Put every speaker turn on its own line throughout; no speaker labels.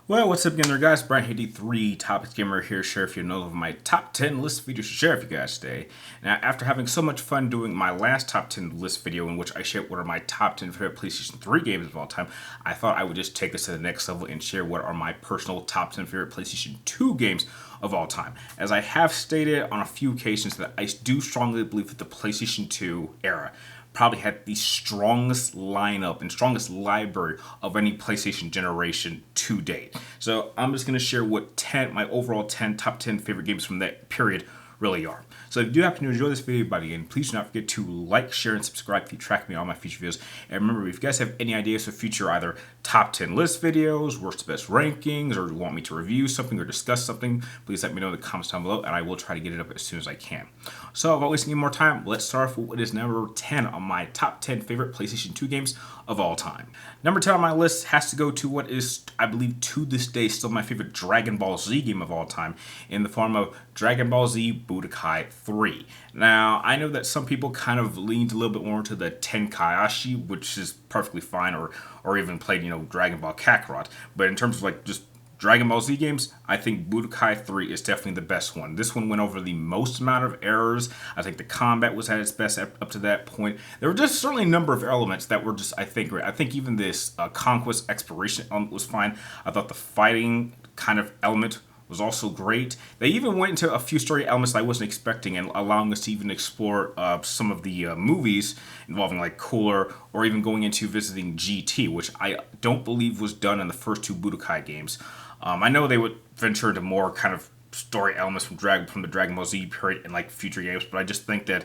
Well, what's up again there, guys? Brian83, Topics Gamer here, share a few notes of my top 10 list videos to share with you guys today. Now, after having so much fun doing my last top 10 list video in which I shared what are my top 10 favorite PlayStation 3 games of all time, I thought I would just take this to the next level and share what are my personal top 10 favorite PlayStation 2 games of all time. As I have stated on a few occasions that I do strongly believe that the PlayStation 2 era probably had the strongest lineup and strongest library of any PlayStation generation to date. So I'm just going to share what my overall top 10 favorite games from that period really are. So if you do happen to enjoy this video by the end, please do not forget to like, share, and subscribe if you track me on all my future videos. And remember, if you guys have any ideas for future either top 10 list videos, worst to best rankings, or you want me to review something or discuss something, please let me know in the comments down below, and I will try to get it up as soon as I can. So without wasting any more time, let's start off with what is number 10 on my top 10 favorite PlayStation 2 games of all time. Number 10 on my list has to go to what is, I believe, to this day still my favorite Dragon Ball Z game of all time, in the form of Dragon Ball Z Budokai 3. Now, I know that some people kind of leaned a little bit more to the Tenkaichi, which is perfectly fine, or even played, Dragon Ball Kakarot. But in terms of like just Dragon Ball Z games, I think Budokai 3 is definitely the best one. This one went over the most amount of errors. I think the combat was at its best up to that point. There were just certainly a number of elements that were just, I think even this conquest exploration element was fine. I thought the fighting kind of element was also great. They even went into a few story elements that I wasn't expecting, and allowing us to even explore some of the movies involving like Cooler, or even going into visiting GT, which I don't believe was done in the first two Budokai games. I know they would venture into more kind of story elements from the Dragon Ball Z period in like future games, but I just think that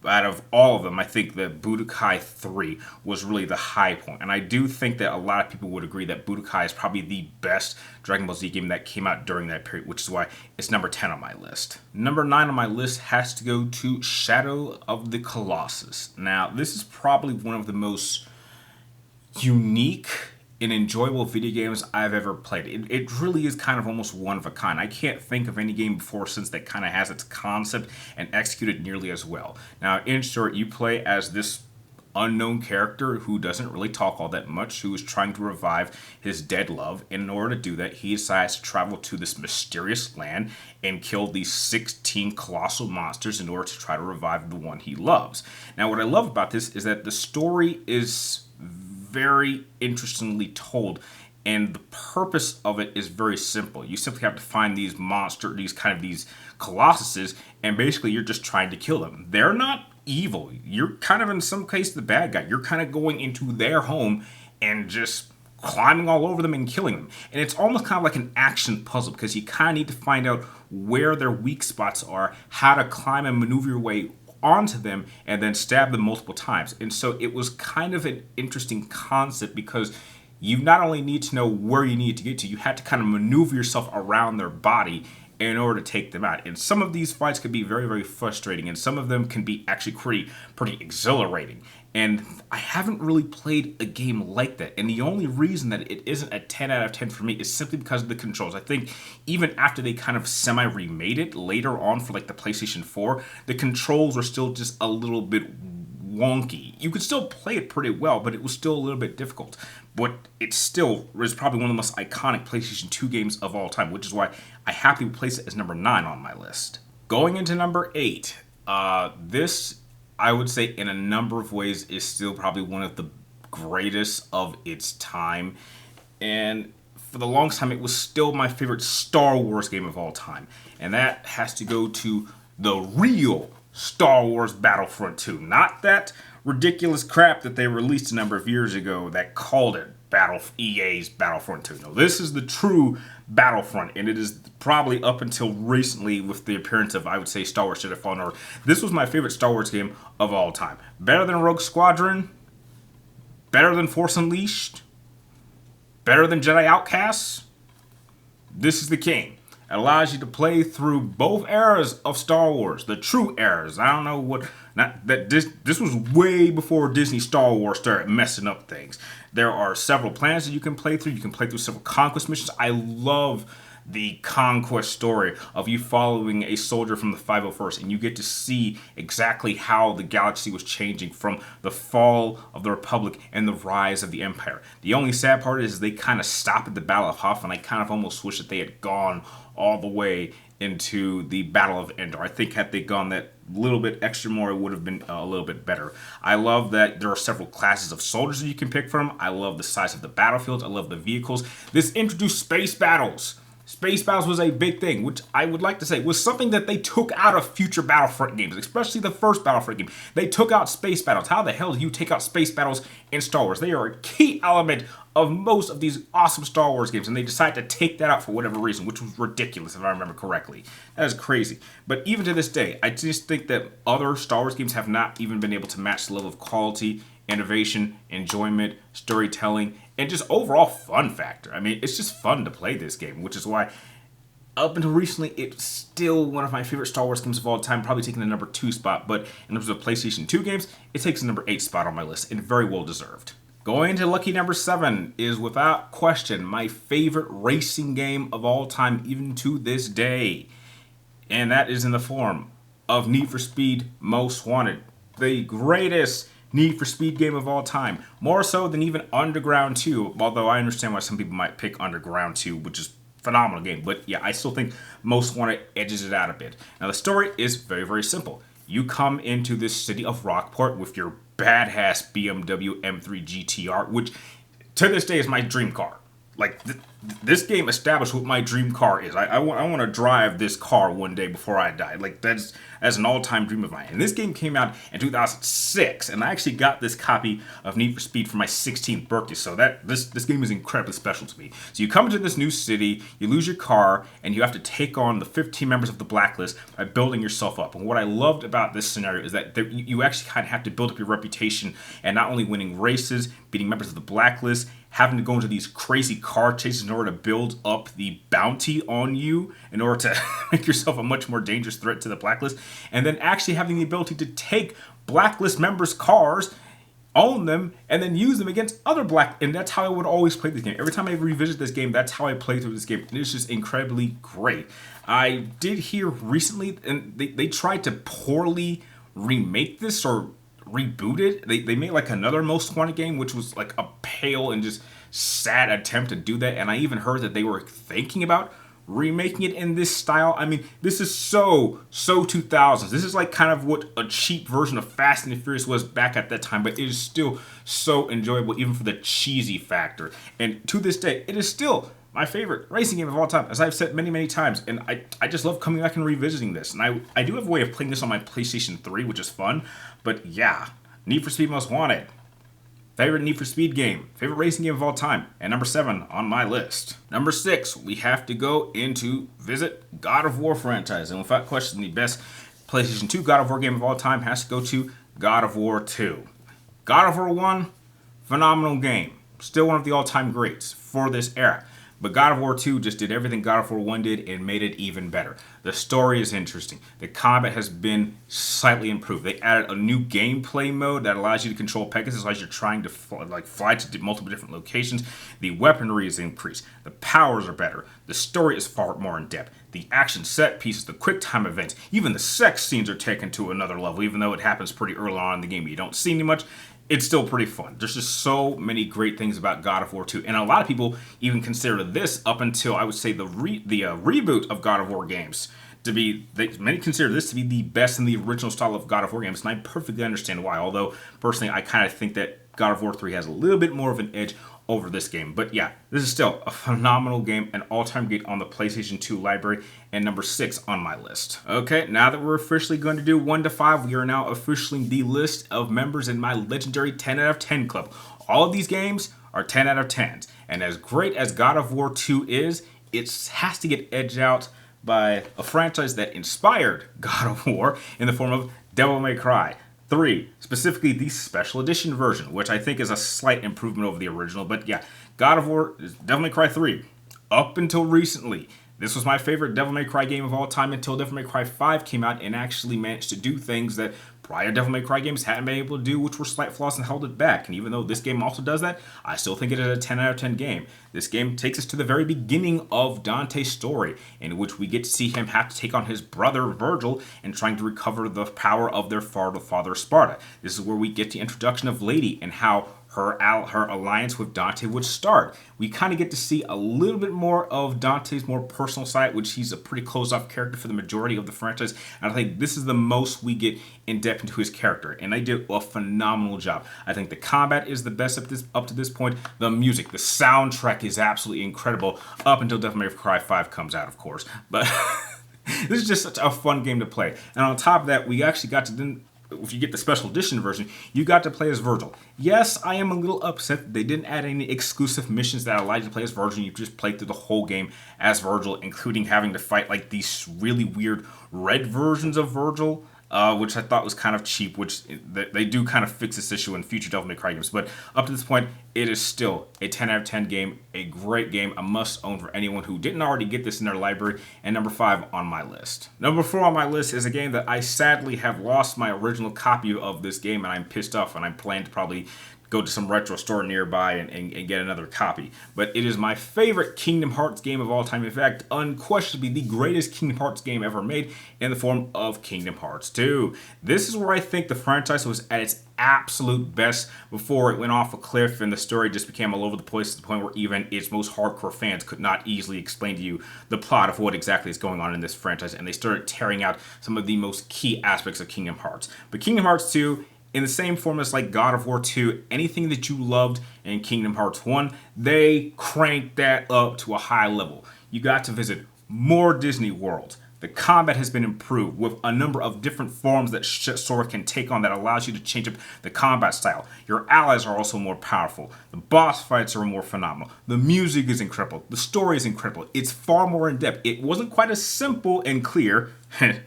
out of all of them, I think that Budokai 3 was really the high point. And I do think that a lot of people would agree that Budokai is probably the best Dragon Ball Z game that came out during that period, which is why it's number 10 on my list. Number 9 on my list has to go to Shadow of the Colossus. Now, this is probably one of the most unique and enjoyable video games I've ever played. It really is kind of almost one of a kind. I can't think of any game before since that kind of has its concept and executed nearly as well. Now, in short, you play as this unknown character who doesn't really talk all that much, who is trying to revive his dead love. And in order to do that, he decides to travel to this mysterious land and kill these 16 colossal monsters in order to try to revive the one he loves. Now, what I love about this is that the story is very interestingly told, and the purpose of it is very simple. You simply have to find these these colossuses, and basically you're just trying to kill them. They're not evil. You're kind of in some case the bad guy. You're kind of going into their home and just climbing all over them and killing them. And it's almost kind of like an action puzzle, because you kind of need to find out where their weak spots are, how to climb and maneuver your way onto them, and then stab them multiple times. And so it was kind of an interesting concept, because you not only need to know where you need to get to, you had to kind of maneuver yourself around their body in order to take them out. And some of these fights could be very, very frustrating, and some of them can be actually pretty exhilarating. And I haven't really played a game like that. And the only reason that it isn't a 10 out of 10 for me is simply because of the controls. I think even after they kind of semi-remade it later on for like the PlayStation 4, the controls are still just a little bit wonky. You could still play it pretty well, but it was still a little bit difficult. But it still is probably one of the most iconic PlayStation 2 games of all time, which is why I happily place it as number 9 on my list. Going into number 8, this, I would say, in a number of ways, is still probably one of the greatest of its time. And for the longest time, it was still my favorite Star Wars game of all time. And that has to go to the real Star Wars Battlefront 2. Not that ridiculous crap that they released a number of years ago that called it EA's Battlefront 2. No, this is the true Battlefront, and it is probably up until recently with the appearance of, I would say, Star Wars Jedi Fallen Order. This was my favorite Star Wars game of all time. Better than Rogue Squadron, better than Force Unleashed, better than Jedi Outcasts. This is the king. It allows you to play through both eras of Star Wars, the true eras. I don't know what, not that this was way before Disney Star Wars started messing up things. There are several planets that you can play through. You can play through several conquest missions. I love the conquest story of you following a soldier from the 501st, and you get to see exactly how the galaxy was changing from the fall of the Republic and the rise of the Empire. The only sad part is they kind of stop at the Battle of Hoth, and I kind of almost wish that they had gone all the way into the Battle of Endor. I think had they gone that little bit extra more, it would have been a little bit better. I love that there are several classes of soldiers that you can pick from. I love the size of the battlefields. I love the vehicles. This introduced space battles. Space battles was a big thing, which I would like to say was something that they took out of future Battlefront games, especially the first Battlefront game. They took out space battles. How the hell do you take out space battles in Star Wars? They are a key element of most of these awesome Star Wars games, and they decided to take that out for whatever reason, which was ridiculous if I remember correctly. That is crazy. But even to this day, I just think that other Star Wars games have not even been able to match the level of quality, innovation, enjoyment, storytelling, and just overall fun factor. I mean, it's just fun to play this game, which is why up until recently, it's still one of my favorite Star Wars games of all time, probably taking the number 2 spot, but in terms of PlayStation 2 games, it takes the number 8 spot on my list, and very well deserved. Going to lucky number 7 is without question my favorite racing game of all time, even to this day. And that is in the form of Need for Speed Most Wanted, the greatest Need for Speed game of all time. More so than even Underground 2, although I understand why some people might pick Underground 2, which is a phenomenal game. But yeah, I still think Most Wanted edges it out a bit. Now the story is very, very simple. You come into this city of Rockport with your badass BMW M3 GTR, which to this day is my dream car. Like, this game established what my dream car is. I want to drive this car one day before I die. Like, that's an all-time dream of mine. And this game came out in 2006, and I actually got this copy of Need for Speed for my 16th birthday, so this game is incredibly special to me. So you come into this new city, you lose your car, and you have to take on the 15 members of the Blacklist by building yourself up. And what I loved about this scenario is that you actually kind of have to build up your reputation, and not only winning races, beating members of the Blacklist, having to go into these crazy car chases in order to build up the bounty on you in order to make yourself a much more dangerous threat to the Blacklist, and then actually having the ability to take Blacklist members' cars, own them, and then use them against other and that's how I would always play this game. Every time I revisit this game, that's how I play through this game, and it's just incredibly great. I did hear recently, and they tried to poorly remake this or reboot it. They made like another Most Wanted game, which was like a pale and just sad attempt to do that. And I even heard that they were thinking about remaking it in this style. I mean, this is so 2000s. This is like kind of what a cheap version of Fast and the Furious was back at that time, but it is still so enjoyable, even for the cheesy factor. And to this day, it is still my favorite racing game of all time, as I've said many, many times. And I just love coming back and revisiting this. And I do have a way of playing this on my PlayStation 3, which is fun. But yeah, Need for Speed Most Wanted. Favorite Need for Speed game. Favorite racing game of all time. And number 7 on my list. Number 6, we have to go into visit God of War franchise. And without question, the best PlayStation 2 God of War game of all time has to go to God of War 2. God of War 1, phenomenal game. Still one of the all-time greats for this era. But God of War 2 just did everything God of War 1 did and made it even better. The story is interesting. The combat has been slightly improved. They added a new gameplay mode that allows you to control Pegasus as you're trying to fly to multiple different locations. The weaponry is increased. The powers are better. The story is far more in depth. The action set pieces, the quick time events, even the sex scenes are taken to another level, even though it happens pretty early on in the game. You don't see any much. It's still pretty fun. There's just so many great things about God of War 2. And a lot of people even consider this, up until I would say the reboot of God of War games, to be, many consider this to be the best in the original style of God of War games. And I perfectly understand why. Although, personally, I kind of think that God of War 3 has a little bit more of an edge over this game. But yeah, this is still a phenomenal game, an all-time great on the PlayStation 2 library, and number 6 on my list. Okay, now that we're officially going to do 1 to 5, we are now officially the list of members in my legendary 10 out of 10 club. All of these games are 10 out of 10s, and as great as God of War 2 is, it has to get edged out by a franchise that inspired God of War in the form of Devil May Cry 3, specifically the special edition version, which I think is a slight improvement over the original. But yeah, God of War, Devil May Cry 3. Up until recently, this was my favorite Devil May Cry game of all time until Devil May Cry 5 came out and actually managed to do things that prior Devil May Cry games hadn't been able to do, which were slight flaws and held it back. And even though this game also does that, I still think it is a 10 out of 10 game. This game takes us to the very beginning of Dante's story, in which we get to see him have to take on his brother Virgil and trying to recover the power of their father Sparta. This is where we get the introduction of Lady and how her alliance with Dante would start. We kind of get to see a little bit more of Dante's more personal side, which he's a pretty closed-off character for the majority of the franchise. And I think this is the most we get in depth into his character, and they did a phenomenal job. I think the combat is the best up to this point. The music, the soundtrack is absolutely incredible up until Devil May Cry 5 comes out, of course. But this is just such a fun game to play. And on top of that, we actually got to then, if you get the special edition version, you got to play as Virgil. Yes, I am a little upset that they didn't add any exclusive missions that allowed you to play as Virgil. You just played through the whole game as Virgil, including having to fight like these really weird red versions of Virgil, which I thought was kind of cheap, which they do kind of fix this issue in future Devil May Cry games. But up to this point, it is still a 10 out of 10 game, a great game, a must-own for anyone who didn't already get this in their library, and number 5 on my list. Number 4 on my list is a game that I sadly have lost my original copy of this game, and I'm pissed off, and I plan to probably go to some retro store nearby and get another copy. But it is my favorite Kingdom Hearts game of all time. In fact, unquestionably the greatest Kingdom Hearts game ever made in the form of Kingdom Hearts 2. This is where I think the franchise was at its absolute best before it went off a cliff and the story just became all over the place to the point where even its most hardcore fans could not easily explain to you the plot of what exactly is going on in this franchise, and they started tearing out some of the most key aspects of Kingdom Hearts. But Kingdom Hearts 2, in the same form as like God of War 2, anything that you loved in Kingdom Hearts 1, they cranked that up to a high level. You got to visit more Disney worlds. The combat has been improved with a number of different forms that Sora can take on that allows you to change up the combat style. Your allies are also more powerful. The boss fights are more phenomenal. The music is incredible. The story is incredible. It's far more in depth. It wasn't quite as simple and clear,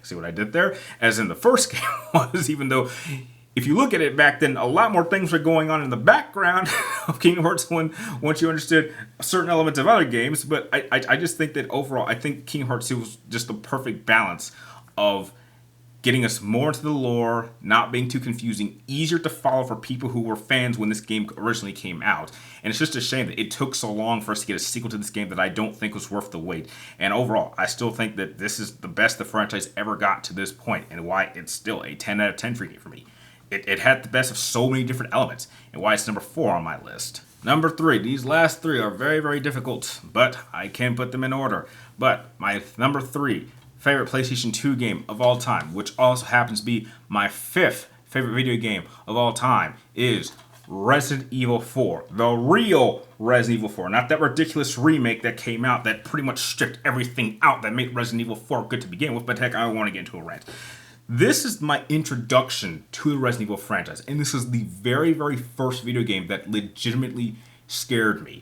see what I did there, as in the first game was, even though if you look at it back then, a lot more things were going on in the background of Kingdom Hearts 1 once you understood certain elements of other games. But I just think that overall, I think Kingdom Hearts 2 was just the perfect balance of getting us more into the lore, not being too confusing, easier to follow for people who were fans when this game originally came out. And it's just a shame that it took so long for us to get a sequel to this game that I don't think was worth the wait. And overall, I still think that this is the best the franchise ever got to this point, and why it's still a 10 out of 10 free game for me. It had the best of so many different elements, and why it's number 4 on my list. Number 3, these last 3 are very, very difficult, but I can put them in order. But my number 3 favorite PlayStation 2 game of all time, which also happens to be my 5th favorite video game of all time, is Resident Evil 4. The real Resident Evil 4. Not that ridiculous remake that came out that pretty much stripped everything out that made Resident Evil 4 good to begin with, but heck, I don't want to get into a rant. This is my introduction to the Resident Evil franchise, and this is the very, very first video game that legitimately scared me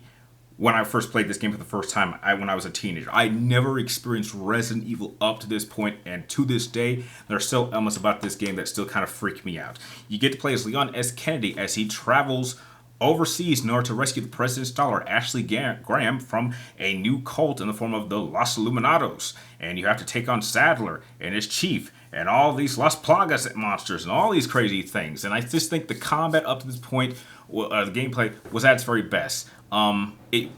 when I first played this game for the first time when I was a teenager. I never experienced Resident Evil up to this point, and to this day, there are still elements about this game that still kind of freak me out. You get to play as Leon S. Kennedy as he travels overseas in order to rescue the president's daughter, Ashley Graham, from a new cult in the form of the Los Illuminados. And you have to take on Sadler and his chief and all these Las Plagas monsters and all these crazy things. And I just think the combat up to this point, the gameplay, was at its very best. It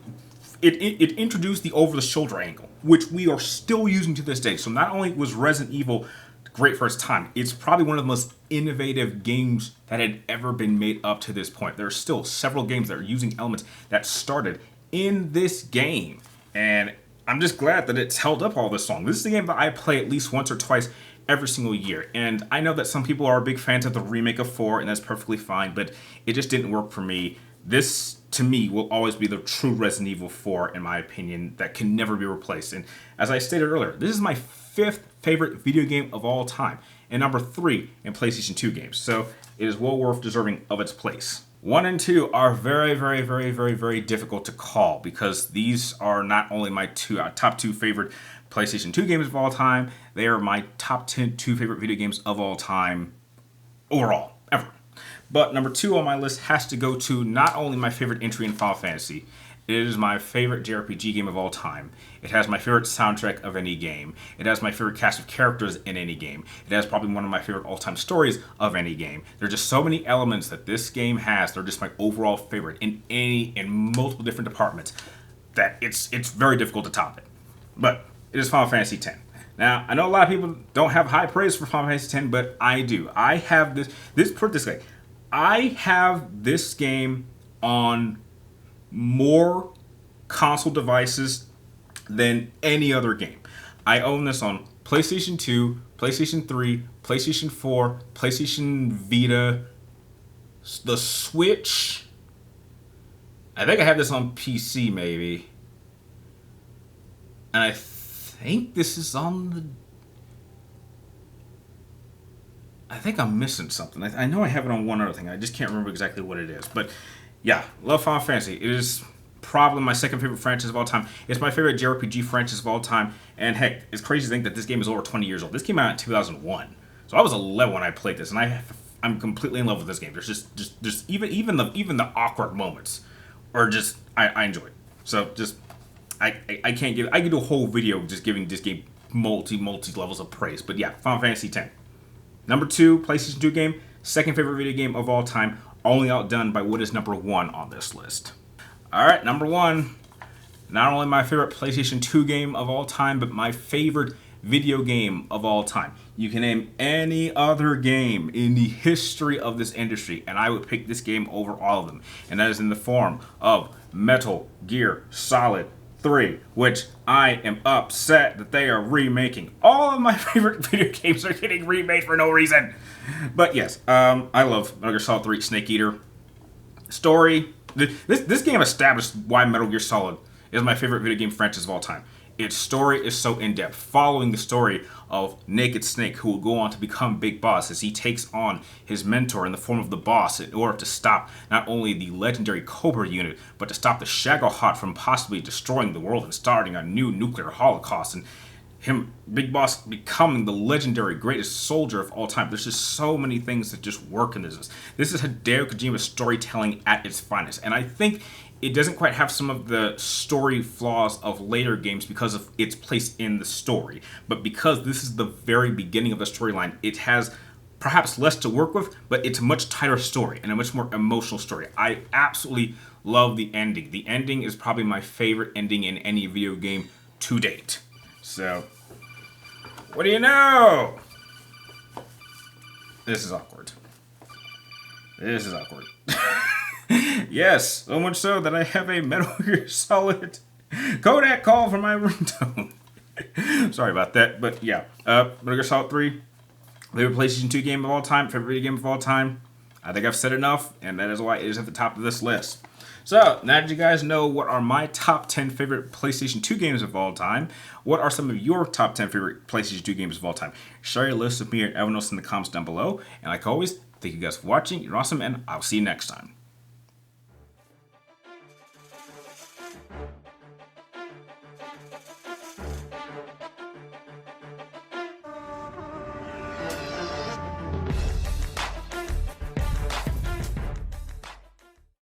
introduced the over-the-shoulder angle, which we are still using to this day. So not only was Resident Evil great for its time, it's probably one of the most innovative games that had ever been made up to this point. There are still several games that are using elements that started in this game, and I'm just glad that it's held up all this long. This is a game that I play at least once or twice every single year, and I know that some people are big fans of the remake of 4, and that's perfectly fine, but it just didn't work for me. This, to me, will always be the true Resident Evil 4, in my opinion, that can never be replaced. And as I stated earlier, this is my 5th favorite video game of all time, and number 3 in PlayStation 2 games. So it is well worth deserving of its place. 1 and 2 are very, very, very, very, very difficult to call because these are not only my top 2 favorite PlayStation 2 games of all time, they are my top 2 favorite video games of all time overall, ever. But number 2 on my list has to go to not only my favorite entry in Final Fantasy, It is my favorite JRPG game of all time. It has my favorite soundtrack of any game. It has my favorite cast of characters in any game. It has probably one of my favorite all-time stories of any game. There are just so many elements that this game has. They're just my overall favorite in multiple different departments that it's very difficult to top it. But it is Final Fantasy X. Now, I know a lot of people don't have high praise for Final Fantasy X, but I do. I have put it this way. I have this game on more console devices than any other game. I own this on PlayStation 2, PlayStation 3, PlayStation 4, PlayStation Vita, the Switch. I think I have this on PC maybe. And I think this is on the... I think I'm missing something. I know I have it on one other thing. I just can't remember exactly what it is. But yeah, love Final Fantasy. It is probably my second favorite franchise of all time. It's my favorite JRPG franchise of all time. And heck, it's crazy to think that this game is over 20 years old. This came out in 2001. So I was 11 when I played this, and I'm completely in love with this game. There's just even the awkward moments are just I enjoy it. So just I can't give... I could do a whole video just giving this game multi levels of praise. But yeah, Final Fantasy X. Number 2, PlayStation 2 game. Second favorite video game of all time. Only outdone by what is number 1 on this list. Alright, number 1. Not only my favorite PlayStation 2 game of all time, but my favorite video game of all time. You can name any other game in the history of this industry, and I would pick this game over all of them. And that is in the form of Metal Gear Solid 3, which I am upset that they are remaking. All of my favorite video games are getting remade for no reason. But yes, I love Metal Gear Solid 3 Snake Eater. Story. This game established why Metal Gear Solid is my favorite video game franchise of all time. Its story is so in-depth, following the story of Naked Snake, who will go on to become Big Boss as he takes on his mentor in the form of the Boss in order to stop not only the legendary Cobra unit, but to stop the Shagohod from possibly destroying the world and starting a new nuclear holocaust, and him, Big Boss, becoming the legendary greatest soldier of all time. There's just so many things that just work in this. This is Hideo Kojima's storytelling at its finest, and I think it doesn't quite have some of the story flaws of later games because of its place in the story. But because this is the very beginning of the storyline, it has perhaps less to work with, but it's a much tighter story and a much more emotional story. I absolutely love the ending. The ending is probably my favorite ending in any video game to date. So, what do you know? This is awkward. This is awkward. Yes, so much so that I have a Metal Gear Solid Kodak call for my ringtone. Sorry about that, but yeah. Metal Gear Solid 3, favorite PlayStation 2 game of all time, favorite video game of all time. I think I've said enough, and that is why it is at the top of this list. So, now that you guys know what are my top 10 favorite PlayStation 2 games of all time, what are some of your top 10 favorite PlayStation 2 games of all time? Share your list with me or everyone else in the comments down below. And like always, thank you guys for watching. You're awesome, and I'll see you next time.